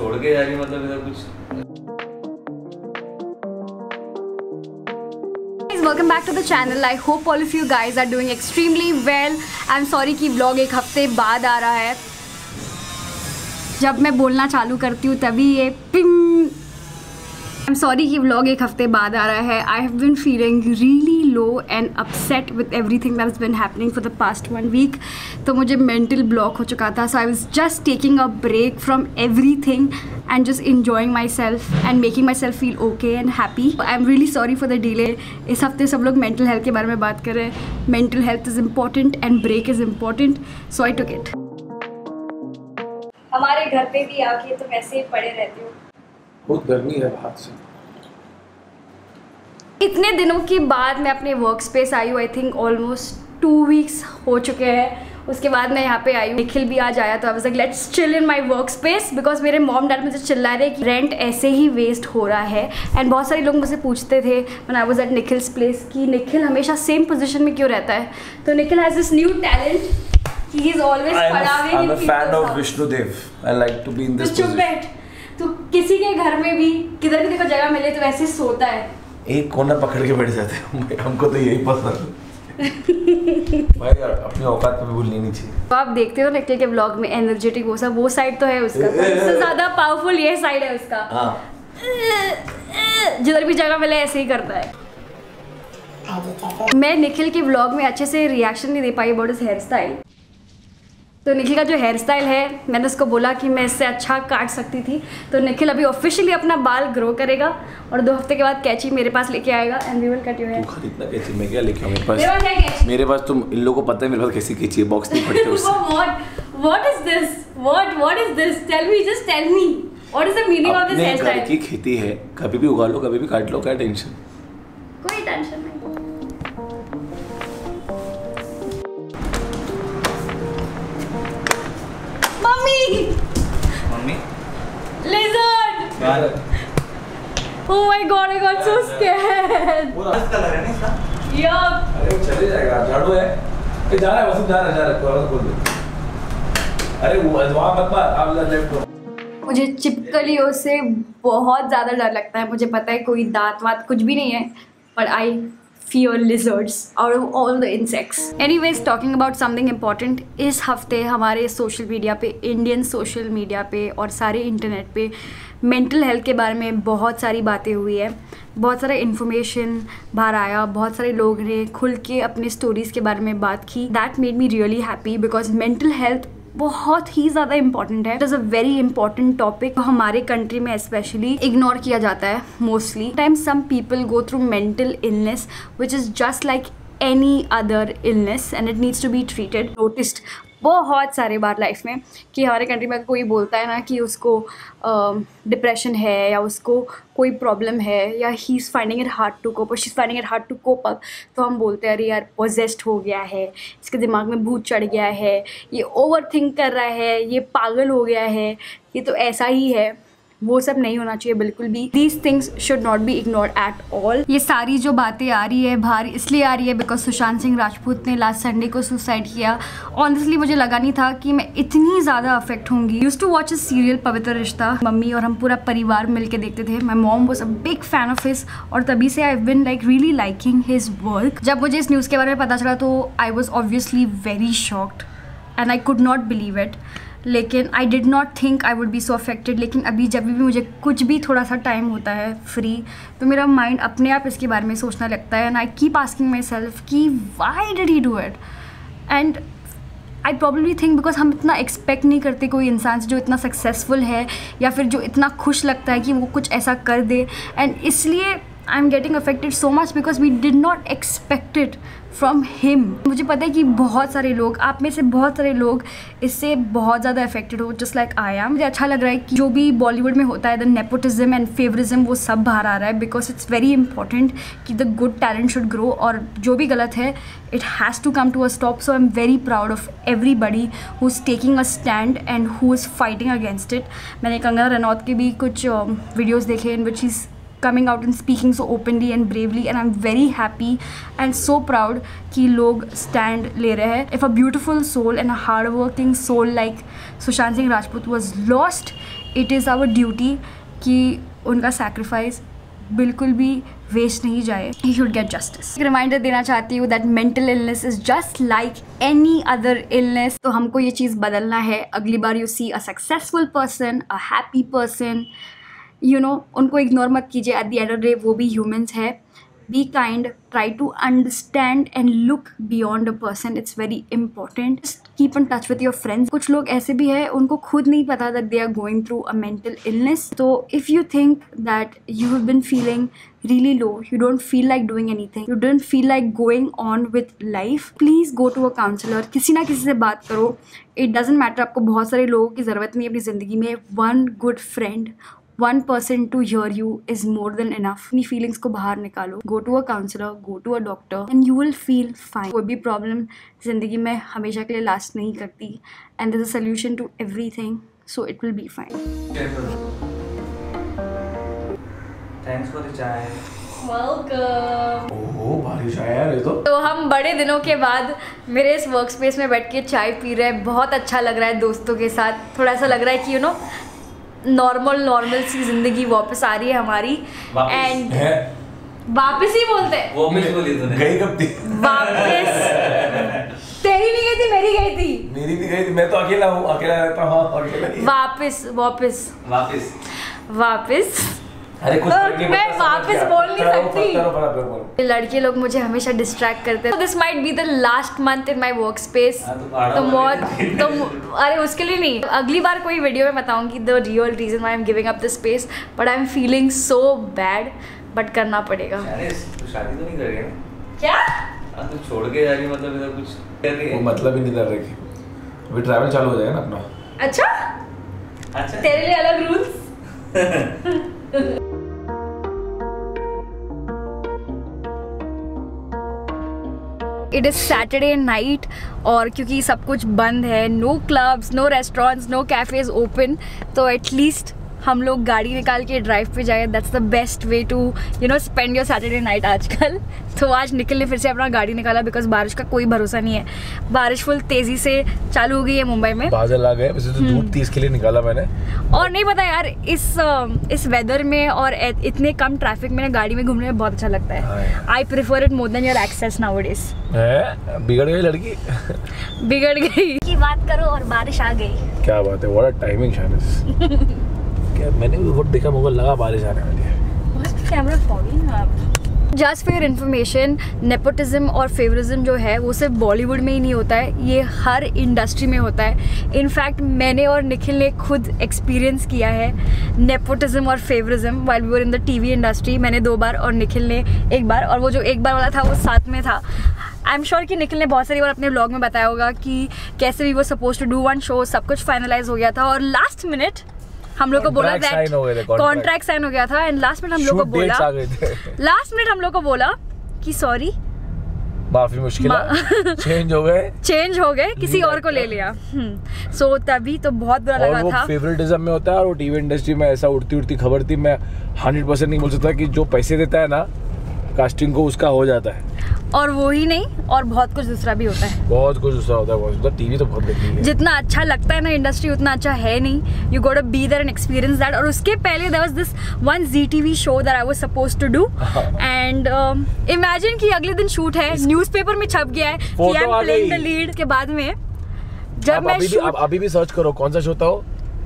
छोड़ के जा रही मतलब इधर कुछ। Welcome back to the channel. I hope all of you guys are doing extremely well. I'm sorry कि vlog एक हफ्ते बाद आ रहा है। जब मैं बोलना चालू करती हूँ तभी ये पिंग। I'm sorry कि vlog एक हफ्ते बाद आ रहा है। I have been feeling really low and upset with everything that has been happening for the past 1 week. तो मुझे mental block हो चुका था. So I was just taking a break from everything and just enjoying myself and making myself feel okay and happy. I'm really sorry for the delay. इस हफ्ते सब लोग mental health के बारे में बात कर रहे हैं. Mental health is important and break is important. So I took it. हमारे घर पे भी आके तुम ऐसे ही पड़े रहते हो. बहुत गर्मी है बाहर से। इतने दिनों के बाद मैं अपने वर्क स्पेस आई हूँ. आई थिंक ऑलमोस्ट 2 weeks हो चुके हैं. उसके बाद मैं यहाँ पे आई हूँ. निखिल भी आज आया तो I was like let's chill in my work space because मेरे मॉम डैड मुझे चिल्ला रहे कि रेंट ऐसे ही वेस्ट हो रहा है. एंड बहुत सारे लोग मुझसे पूछते थे when I was at Nikhil's place कि निखिल हमेशा सेम पोजीशन में क्यों रहता है. तो Nikhil has this new talent. He is always पढ़ावे. I'm a fan of Vishnu Dev. I like to be in this position. तो किसी के घर में भी किधर भी देखो जगह मिले तो वैसे सोता है. एक कोना पकड़ के बैठ जाते हैं. हमको तो यही पसंद है. भाई अपनी औकात पे भी भूलनी नहीं चाहिए. तो आप देखते हो निखिल के व्लॉग में एनर्जेटिक वो सब वो साइड तो है उसका. सबसे ज्यादा पावरफुल ये साइड है उसका. जिधर भी जगह मिले ऐसे ही करता है. मैं निखिल के व्लॉग में अच्छे से रिएक्शन नहीं दे पाई अबाउट हिज हेयर स्टाइल. तो निखिल का जो हेयर स्टाइल है मैंने उसको बोला कि मैं इससे अच्छा काट सकती थी. तो निखिल अभी ऑफिशियली अपना बाल ग्रो करेगा और 2 हफ्ते के बाद कैची मेरे पास लेके आएगा and we will cut your hair. तू खरीदना कैची मैं क्या लेके आऊं. मेरे पास तुम इन लोगों को पता है मेरे पास कैसी कैची है. बॉक्स नहीं पड़ते उससे. What is this? What is this? Tell me, just tell me. What is the meaning of this hairstyle? घर की खेती है. कभी भी उगा लो कभी भी काट लो. क्या टेंशन. कोई टेंशन नहीं. Mummy Lizard! Oh my god, I got so scared. पूरा कलर है ना इसका. Yup. अरे वो चले जाएगा. झाड़ू है. ये जा रहा है वसुम जा रहा है. खोल दे. अरे वो वहाँ मत मार. आप लेफ्ट हो. मुझे चिपकलियों से बहुत ज़्यादा डर लगता है. मुझे पता है कोई दांत वात कुछ भी नहीं है पर आई fear lizards out of all the insects. Anyways, talking about something important. इस हफ्ते हमारे सोशल मीडिया पे, इंडियन सोशल मीडिया पे और सारे इंटरनेट पे मेंटल हेल्थ के बारे में बहुत सारी बातें हुई है. बहुत सारा इन्फॉर्मेशन बाहर आया. बहुत सारे लोग ने खुल के अपने स्टोरीज़ के बारे में बात की. That made me really happy because mental health बहुत ही ज़्यादा इंपॉर्टेंट है. It is a very important topic. हमारे कंट्री में स्पेशली इग्नोर किया जाता है mostly. Times some people go through mental illness which is just like any other illness and it needs to be treated. Noticed बहुत सारे बार life में कि हमारे कंट्री में कोई बोलता है ना कि उसको डिप्रेशन है या उसको कोई प्रॉब्लम है या he is finding it hard to cope और she is finding it hard to cope up. तो हम बोलते हैं अरे यार पोजेस्ड हो गया है, इसके दिमाग में भूत चढ़ गया है, ये ओवर थिंक कर रहा है, ये पागल हो गया है, ये तो ऐसा ही है. वो सब नहीं होना चाहिए बिल्कुल भी. These things should not be ignored at all. ये सारी जो बातें आ रही है बाहर इसलिए आ रही है बिकॉज सुशांत सिंह राजपूत ने लास्ट संडे को सुसाइड किया. ऑनेस्टली मुझे लगा नहीं था कि मैं इतनी ज़्यादा अफेक्ट होंगी. Used to watch a serial Pavitra Rishta. Mummy और हम पूरा परिवार मिल के देखते थे. My mom was a big fan of his और तभी से I been like really liking his work. जब मुझे इस न्यूज़ के बारे में पता चला तो I was obviously very shocked and I could not believe it. लेकिन I did not think I would be so affected. लेकिन अभी जब भी मुझे कुछ भी थोड़ा सा टाइम होता है फ्री तो मेरा माइंड अपने आप इसके बारे में सोचना लगता है. And I keep asking myself कि why did he do it. And I probably think because हम इतना एक्सपेक्ट नहीं करते कोई इंसान से जो इतना सक्सेसफुल है या फिर जो इतना खुश लगता है कि वो कुछ ऐसा कर दे. एंड इसलिए I am getting affected so much because we did not expect it from him. मुझे पता है कि बहुत सारे लोग, आप में से बहुत सारे लोग इससे बहुत ज़्यादा अफेक्टेड हो जस्ट लाइक आई एम. मुझे अच्छा लग रहा है कि जो भी बॉलीवुड में होता है द नेपोटिज्म एंड फेवरिज्म वो सब बाहर आ रहा है बिकॉज इट्स वेरी इंपॉर्टेंट कि the good talent should grow और जो भी गलत है it has to come to a stop. So I am very proud of everybody who is taking a stand and who is fighting against it. मैंने कंगना रनौत के भी कुछ वीडियोज़ देखे in which is coming out and speaking so openly and bravely, and I'm very happy and so proud कि लोग stand ले रहे हैं. If a beautiful soul and a hardworking soul like Sushant Singh Rajput was lost, it is our duty कि उनका sacrifice बिल्कुल भी waste नहीं जाए. He should get justice. एक रिमाइंडर देना चाहती हूँ that mental illness is just like any other illness. तो हमको ये चीज़ बदलना है. अगली बार you see a successful person, a happy person, you know, उनको इग्नोर मत कीजिए. At the end of the day वो भी humans है. Be kind, try to understand and look beyond a person. It's very important. Just keep in touch with your friends. कुछ लोग ऐसे भी हैं उनको खुद नहीं पता that they are going through a mental illness. So if you think that you have been feeling really low, you don't feel like doing anything, you don't feel like going on with life, please go to a counselor. किसी ना किसी से बात करो. It doesn't matter. आपको बहुत सारे लोगों की ज़रूरत नहीं है अपनी ज़िंदगी में. One good friend, one person to hear you is more than enough. अपनी feelings को बाहर निकालो. Go to a counselor, go to a doctor, and you will feel fine. कोई भी problem ज़िंदगी में हमेशा के लिए last नहीं करती. And there's a solution to everything, so it will be fine. Thanks for the chai. Welcome. ओहो बारिश आया यार ये तो हम बड़े दिनों के बाद मेरे इस वर्क स्पेस में बैठ के चाय पी रहे हैं. बहुत अच्छा लग रहा है दोस्तों के साथ. थोड़ा सा लग रहा है कि you know नॉर्मल सी जिंदगी वापस आ रही है हमारी. एंड वापस ही बोलते हैं. वो मिस बोली तूने. गई कब थी? वापस. तेरी नहीं गई थी, मेरी गई थी. मेरी भी गई थी. मैं तो अकेला हूँ, अकेला रहता हूँ, अकेला ही. वापस. अरे कुछ मैं वापस बोल नहीं सकती. लड़के लोग मुझे हमेशा डिस्ट्रैक्ट करते हैं. This might be the last month in my work space. तो अरे उसके लिए नहीं, अगली बार कोई वीडियो में बताऊंगी the real reason I am giving up the space. But I am feeling so bad. But करना पड़ेगा. शादी तो नहीं कर रही है क्या? तू छोड़ के जा रही मतलब इधर कुछ कर रही है. वो मतलब ही नहीं कर रही. अभी ट्रैवल चालू हो जाएगा ना अपना. अच्छा तेरे लिए अलग rules. It is Saturday night और क्योंकि सब कुछ बंद है, no clubs, no restaurants, no cafes open, तो एटलीस्ट हम लोग गाड़ी निकाल के ड्राइव पे जाए. That's the best way to you know spend your Saturday night आजकल. तो आज निखिल ने फिर से अपना गाड़ी निकाला बिकॉज बारिश का कोई भरोसा नहीं है. बारिश फुल तेज़ी से चालू हो गई है मुंबई में. बादल आ गए. वैसे तो धूप थी इसके लिए निकाला मैंने. और नहीं पता यार इस वेदर में और इतने कम ट्रैफिक में गाड़ी में घूमने में बहुत अच्छा लगता है. I prefer it more than your access nowadays. बिगड़ गई लड़की. बिगड़ गई की बात करो और बारिश आ गई. क्या बात है. व्हाट अ टाइमिंग शायद. क्या मैंने भी बहुत देखा, मोबाइल लगा बारिश आने वाली है. कैमरा फॉगी ना. Just for your information, nepotism और फेवरिज्म जो है वो सिर्फ बॉलीवुड में ही नहीं होता है, ये हर इंडस्ट्री में होता है. इनफैक्ट मैंने और निखिल ने खुद एक्सपीरियंस किया है नेपोटिज्म और favouritism while we were in the TV industry. मैंने 2 बार और निखिल ने 1 बार. और वो जो 1 बार वाला था वो साथ में था. आई एम श्योर कि निखिल ने बहुत सारी बार अपने व्लॉग में बताया होगा कि कैसे we were suppose to do one show. सब कुछ फाइनलाइज हो गया था और लास्ट मिनट हम लोग को बोला कॉन्ट्रैक्ट साइन हो गया था. एंड लास्ट मिनट हम लोग को बोला कि सॉरी, माफी, मुश्किल चेंज हो गए किसी और को ले लिया. सो तभी तो बहुत बुरा लगा था. फेवरेटिज्म में होता है और टीवी इंडस्ट्री में ऐसा उड़ती खबर थी. मैं 100% नहीं बोल सकता कि जो पैसे देता है ना कास्टिंग को उसका हो जाता है. और वो ही नहीं, और बहुत कुछ दूसरा भी होता है. बहुत कुछ दूसरा होता है. टीवी तो बहुत देखनी है. जितना अच्छा लगता है ना इंडस्ट्री उतना अच्छा है नहीं. You got to be there and experience that. और उसके पहले there was this one ZTV show that I was supposed to do. And imagine कि अगले दिन शूट है, न्यूज़पेपर में छप गया है कि I am playing the lead. के बाद में जब मैं अभी भी सर्च करो कौन सा शो था वो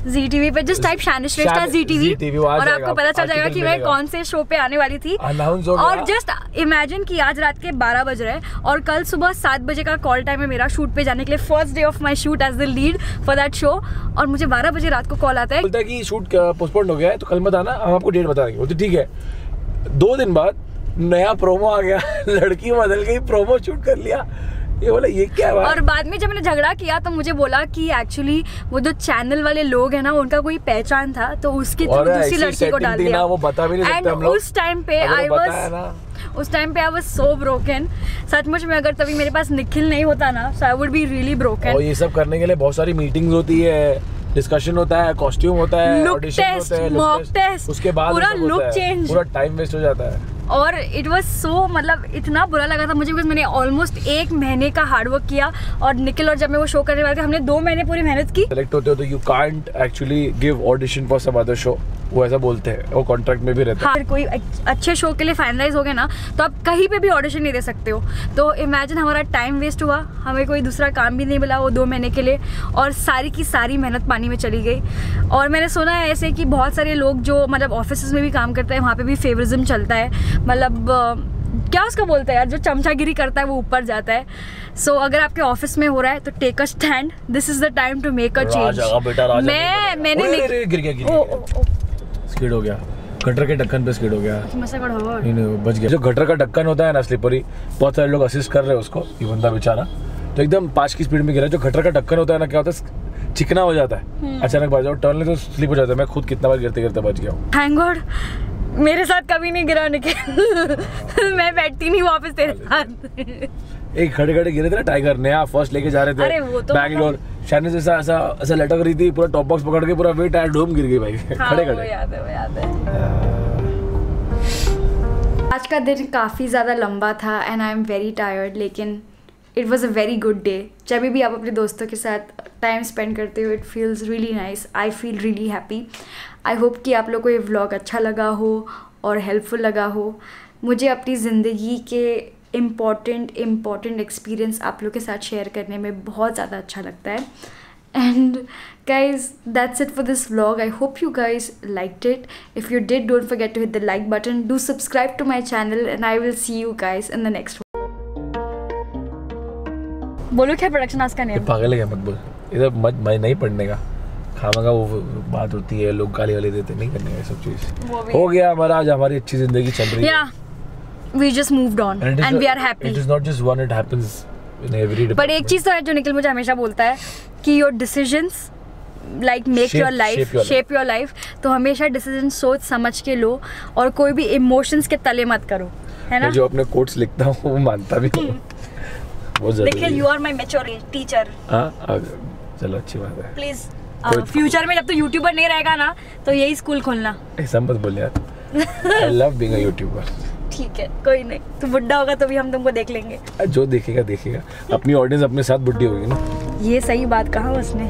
ZTV पे. जस्ट टाइप शानिश श्रेष्ठा ZTV और आपको पता चल जाएगा कि मैं कौन से शो पे आने वाली थी. और जस्ट इमेजिन कि आज रात के 12 बज रहे हैं और कल सुबह 7 बजे का कॉल टाइम है मेरा शूट पे जाने के लिए. First day of my shoot as the lead for that show. और मुझे 12 बजे रात को कॉल आता है, बोलता है कि शूट पोस्टपोन हो गया है तो कल मत आना, हम आपको डेट बता देंगे. बोलते ठीक है. 2 दिन बाद नया प्रोमो आ गया. लड़की बदल गई, प्रोमो शूट कर लिया. ये बोला ये क्या बात. और बाद में जब मैंने झगड़ा किया तो मुझे बोला कि एक्चुअली वो जो चैनल वाले लोग हैं ना उनका कोई पहचान था तो उसकी दूसरी लड़की को डाल दिया. वो बता भी नहीं सकते हम लोग. उस टाइम पे आई वाज सो ब्रोकन. सचमुच में अगर तभी मेरे पास निखिल नहीं होता ना so I would be really broken. और ये सब करने के लिए बहुत सारी मीटिंग्स होती है, डिस्कशन होता है, कॉस्ट्यूम होता है, लुक ऑडिशन टेस्ट, होते हैं, मॉक टेस्ट, उसके बाद पूरा ये सब होता लुक है। चेंज, पूरा टाइम वेस्ट हो जाता है। और इट वाज सो, मतलब इतना बुरा लगा था मुझे, बिकॉज मैंने ऑलमोस्ट 1 महीने का हार्डवर्क किया, और निखिल और जब मैं वो शो करने वाले थे, हमने 2 महीने पूरी मेहनत की। सेलेक्ट होते हो तो you can't actually give audition for some other show, वो ऐसा बोलते हैं, वो कॉन्ट्रैक्ट में भी रहता है। हाँ, कोई अच्छे शो के लिए फाइनलाइज हो गए ना, तो आप कहीं पे भी ऑडिशन नहीं दे सकते हो। तो इमेजिन हमारा टाइम वेस्ट हुआ, हमें कोई दूसरा काम भी नहीं मिला वो 2 महीने के लिए, और सारी की सारी मेहनत पानी में चली गई। और मैंने सुना है ऐसे कि बहुत सारे लोग जो मतलब ऑफिस में भी काम करते हैं, वहाँ पे भी फेवरिज्म चलता है, मतलब क्या उसको बोलते हैं यार, जो चमचागिरी करता है वो ऊपर जाता है। सो अगर आपके ऑफिस में हो रहा है तो take a stand, this is the time to make a change. गिर गया, स्किड हो गया, गटर के ढक्कन पे स्किड हो गया। नहीं बच गया। जो गटर का ढक्कन होता है ना स्लिपरी, बहुत सारे लोग असिस्ट कर रहे हैं उसको, ये बंदा बेचारा तो एकदम 5 की स्पीड में गिरा। जो गटर का ढक्कन होता है ना, क्या होता है, चिकना हो जाता है, अचानक बाज जाओ, टर्न ले तो स्लिप हो जाता है। मैं खुद कितना बार गिरते गिरते बच गया हूँ। थैंक गॉड मेरे साथ कभी नहीं गिरा निकल। मैं बैठती नहीं वापस तेरे साथ। एक खड़े खड़े गिरे थे ना, टाइगर नया फर्स्ट लेके जा रहे थे, अरे वो तो बैंगलोर, शायद जैसा ऐसा लटक रही थी, पूरा टॉप बॉक्स पकड़ के पूरा वेट आया, डूम गिर गई भाई। हाँ, खड़े वो खड़े। याद है, वो याद है। आज का दिन काफ़ी ज़्यादा लंबा था and I am very tired, लेकिन it was a very good day. जब भी आप अपने दोस्तों के साथ टाइम स्पेंड करते हो, it feels really nice, I feel really happy. I hope कि आप लोग को ये व्लॉग अच्छा लगा हो और हेल्पफुल लगा हो। मुझे अपनी ज़िंदगी के इम्पॉर्टेंट एक्सपीरियंस आप लोग के साथ शेयर करने में बहुत ज़्यादा अच्छा लगता है। And guys, that's it for this vlog. I hope you guys liked it. If you did, don't forget to hit the like button. Do subscribe to my channel and I will see you guys in the next one. बोलो क्या production house का name? पागल है क्या, मत बोल इधर, मत मैं नहीं पढ़ने का खामगा, वो बात होती है, लोग गाली वाली देते, नहीं करने का सब चीज। हो गया हमारा, आज हमारी अच्छी जिंदगी चल रही है। Yeah, we just moved on and we are happy. It is not just one, it happens in every department. But एक चीज़ तो है जो निखिल मुझे हमेशा बोलता है कि your decisions like make your life, shape your life. तो हमेशा डिसीजन सोच समझ के लो और कोई भी इमोशंस के तले मत करो, है ना? मैं जो अपने कोट्स लिखता हूँ वो मानता भी हूँ। Nikhil, you are my mature teacher. हाँ, चलो अच्छी बात है। प्लीज फ्यूचर में जब तो यूट्यूबर नहीं रहेगा ना, तो यही स्कूल खोलना। ऐसा मत बोल यार। I love being a YouTuber. ठीक है, कोई नहीं, तू बुड्ढा होगा तो भी हम तुमको देख लेंगे। जो देखेगा देखेगा, अपनी ऑडियंस अपने साथ बुड्ढी होगी ना। ये सही बात कहा उसने।